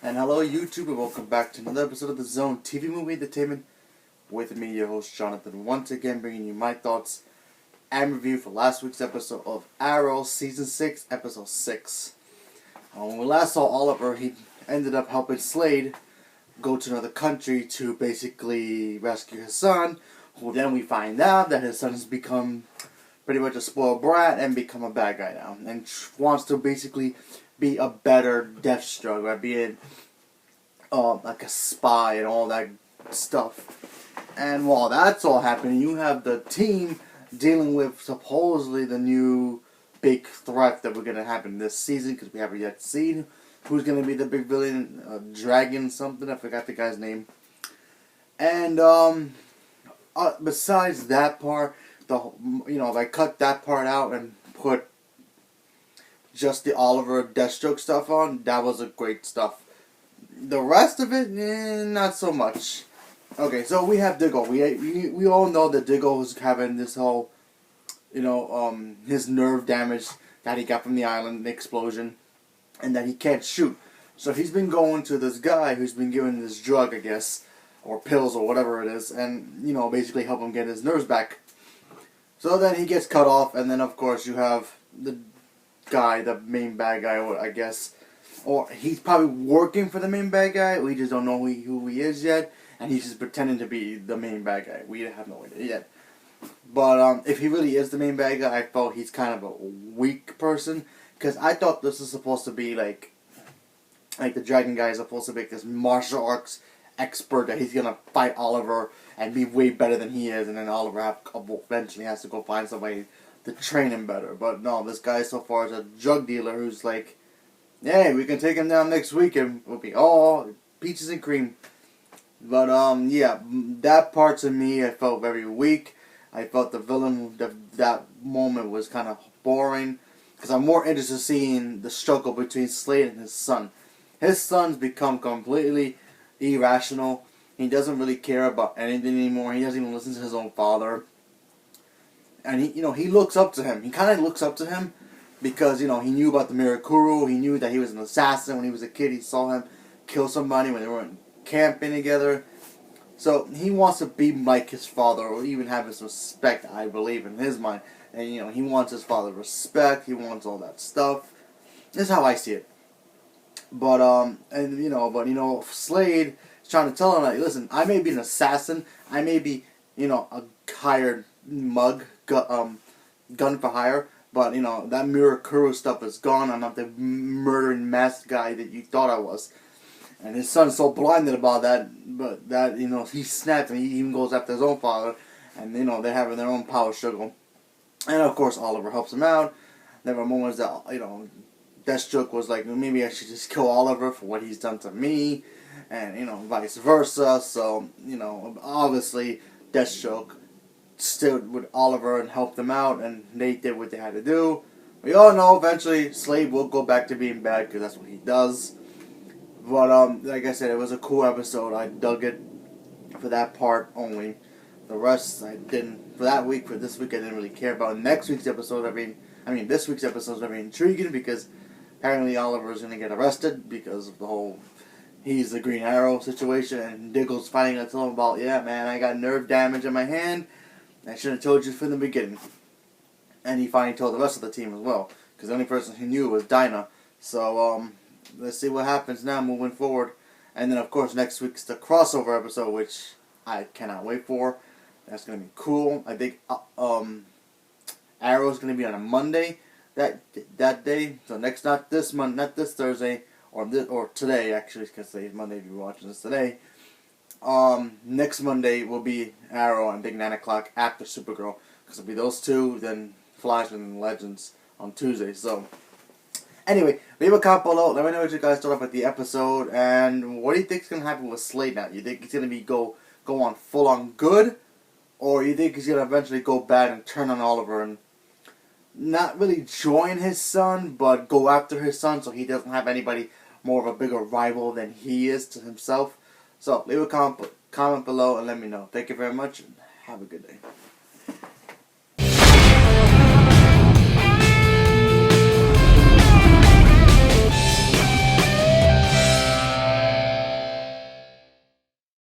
And hello YouTube, and welcome back to another episode of the Zone TV Movie Entertainment with me, your host Jonathan, once again bringing you my thoughts and review for last week's episode of Arrow Season 6, Episode 6. When we last saw Oliver, he ended up helping Slade go to another country to basically rescue his son, who then we find out that his son has become pretty much a spoiled brat and become a bad guy now, and wants to basically be a better Deathstroke by being like a spy and all that stuff. And while that's all happening, you have the team dealing with supposedly the new big threat that we're going to happen this season, because we haven't yet seen who's going to be the big villain. Dragon something, I forgot the guy's name. And besides that part, if I cut that part out and put just the Oliver Deathstroke stuff on, that was a great stuff. The rest of it, not so much. Okay, so we have Diggle. We all know that Diggle was having this whole, his nerve damage that he got from the island, the explosion, and that he can't shoot. So he's been going to this guy who's been giving this drug, I guess, or pills or whatever it is, and, basically help him get his nerves back. So then he gets cut off, and then of course you have the guy, the main bad guy, I guess, or he's probably working for the main bad guy. We just don't know who he is yet, and he's just pretending to be the main bad guy. We have no idea yet. But if he really is the main bad guy, I felt he's kind of a weak person, because I thought this was supposed to be like the Dragon guy is supposed to be this martial arts expert that he's gonna fight Oliver and be way better than he is, and then Oliver eventually has to go find somebody to train him better. But no, this guy so far is a drug dealer who's like, hey, we can take him down next week and we'll be all peaches and cream. But yeah, that part to me I felt very weak. I felt the villain, that moment was kind of boring, because I'm more interested in seeing the struggle between Slade and his son. His son's become completely irrational. He doesn't really care about anything anymore. He doesn't even listen to his own father. And he looks up to him. He kind of looks up to him because, he knew about the Mirakuru. He knew that he was an assassin when he was a kid. He saw him kill somebody when they were camping together. So he wants to be like his father, or even have his respect, I believe, in his mind. And, he wants his father's respect. He wants all that stuff. This is how I see it. But, Slade is trying to tell him, like, listen, I may be an assassin. I may be, a hired mug, gun for hire. But, that Mirakuru stuff is gone. I'm not the murdering masked guy that you thought I was. And his son's so blinded about that, but that, he snaps and he even goes after his own father. And, they're having their own power struggle. And, of course, Oliver helps him out. There were moments that, Deathstroke was like, maybe I should just kill Oliver for what he's done to me. And, vice versa. So, obviously, Deathstroke stood with Oliver and helped them out, and they did what they had to do. We all know eventually Slade will go back to being bad, because that's what he does. But, like I said, it was a cool episode. I dug it for that part only. The rest, I didn't. For that week, for this week, I didn't really care about. Next week's episode, this week's episode is very intriguing, because apparently Oliver is going to get arrested because of the whole he's the Green Arrow situation, and Diggle's fighting to tell him about, yeah, man, I got nerve damage in my hand. I should have told you from the beginning. And he finally told the rest of the team as well, because the only person who knew was Dinah. So, let's see what happens now moving forward. And then, of course, next week's the crossover episode, which I cannot wait for. That's going to be cool. I think Arrow's going to be on a Monday that day. So not this Thursday, or today, actually, because today's Monday if you're watching this today. Next Monday will be Arrow, and I think 9 o'clock after Supergirl, because it'll be those two, then Flash and Legends on Tuesday. So, anyway, leave a comment below. Let me know what you guys thought about the episode, and what do you think is going to happen with Slade now? You think he's going to be go on full on good, or you think he's going to eventually go bad and turn on Oliver and not really join his son, but go after his son so he doesn't have anybody more of a bigger rival than he is to himself? So, leave a comment below and let me know. Thank you very much, and have a good day.